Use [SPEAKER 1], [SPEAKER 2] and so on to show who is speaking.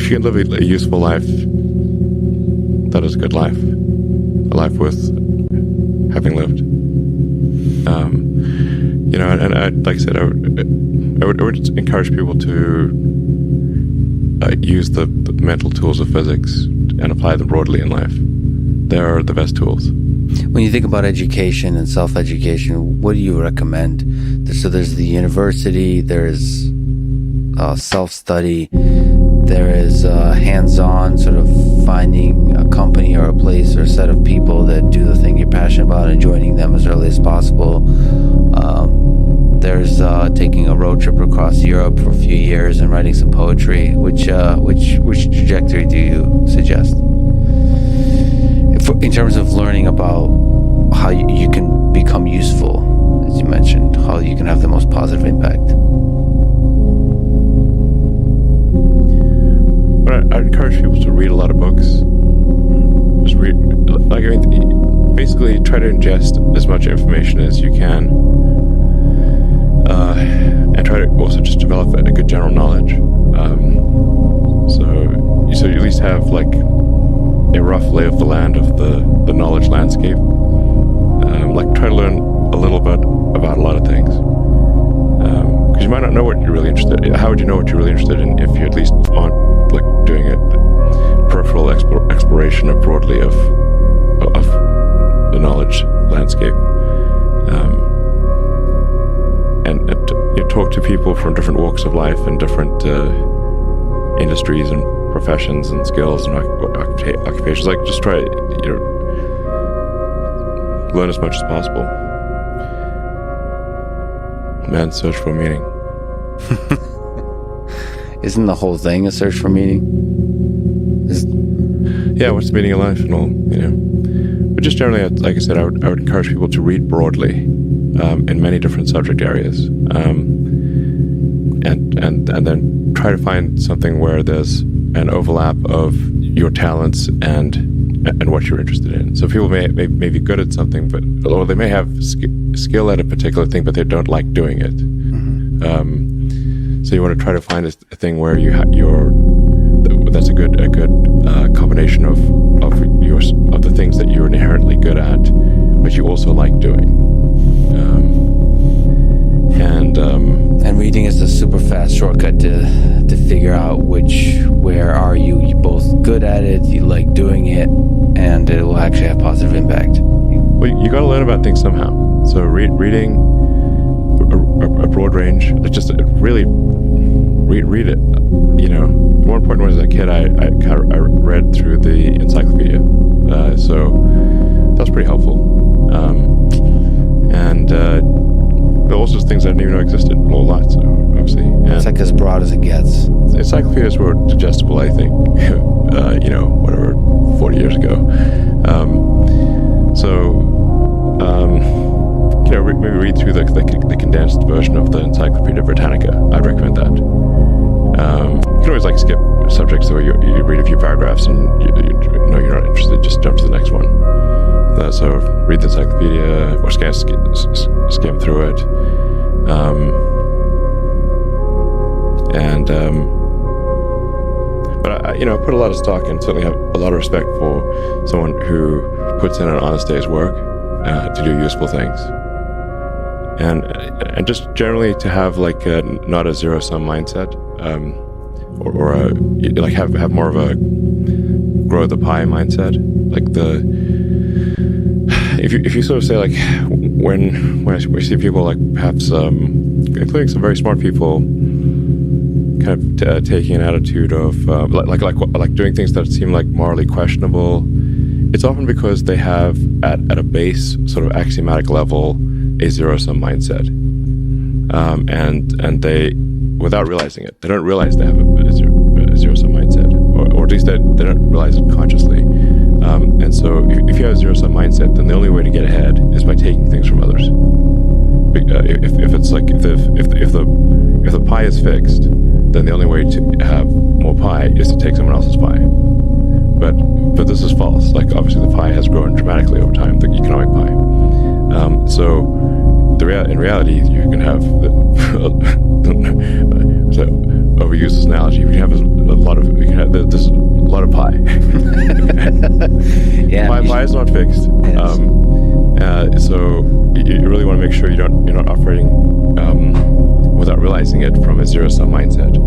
[SPEAKER 1] you can live a useful life, that is a good life, a life worth having lived. And like I said, I would encourage people to use the mental tools of physics and apply them broadly in life. They're the best tools.
[SPEAKER 2] When you think about education and self-education, what do you recommend? So there's the university, there's self-study, there is hands-on, sort of finding a company or a place or a set of people that do the thing you're passionate about and joining them as early as possible. There's taking a road trip across Europe for a few years and writing some poetry. Which trajectory do you suggest? In terms of learning about how you can become useful, as you mentioned, how you can have the most positive impact.
[SPEAKER 1] But I encourage people to read a lot of books. Just read, basically try to ingest as much information as you can, and try to also just develop a good general knowledge. So you at least have like a rough lay of the land of the knowledge landscape. Try to learn a little bit about a lot of things. Because you might not know what you're really interested in. How would you know what you're really interested in if you at least aren't doing a peripheral exploration broadly of the knowledge landscape? And talk to people from different walks of life and different industries and professions and skills and occupations. Just try learn as much as possible. Man's search for meaning.
[SPEAKER 2] Isn't the whole thing a search for meaning?
[SPEAKER 1] Yeah, what's the meaning of life and all, But just generally, like I said, I would encourage people to read broadly in many different subject areas, and then try to find something where there's an overlap of your talents and what you're interested in. So people may be good at something, or they may have skill at a particular thing, but they don't like doing it. Mm-hmm. So you want to try to find a thing where that's a good combination of the things that you're inherently good at, but you also like doing.
[SPEAKER 2] And reading is a super fast shortcut to figure out where are you both good at it, you like doing it, and it will actually have positive impact.
[SPEAKER 1] Well, you got to learn about things somehow. So reading a broad range, just really read it. One important one as a kid, I read through the encyclopedia, so that's pretty helpful. But also things I didn't even know existed, a whole lot, so obviously.
[SPEAKER 2] It's like as broad as it gets.
[SPEAKER 1] Encyclopedias were digestible, I think, 40 years ago. Maybe read through the condensed version of the Encyclopedia Britannica. I'd recommend that. You can always skip subjects where you read a few paragraphs and you're not interested, just jump to the next one. So read the encyclopedia or skim through it. But I put a lot of stock and certainly have a lot of respect for someone who puts in an honest day's work to do useful things. And just generally to have not a zero-sum mindset, or have more of a grow the pie mindset. If you sort of say when we see people perhaps including some very smart people kind of taking an attitude of doing things that seem morally questionable, it's often because they have at a base sort of axiomatic level a zero-sum mindset, and they, without realizing it, they don't realize they have a zero-sum mindset, or at least they don't realize it consciously. And so if you have a zero-sum mindset, then the only way to get ahead is by taking things from others. If the pie is fixed, then the only way to have more pie is to take someone else's pie. But this is false. Obviously the pie has grown dramatically over time, the economic pie. So in reality, you can have overuse this analogy. You can have
[SPEAKER 2] Yeah.
[SPEAKER 1] Pi is not fixed.
[SPEAKER 2] Yes.
[SPEAKER 1] So you really want to make sure you're not operating without realizing it from a zero-sum mindset.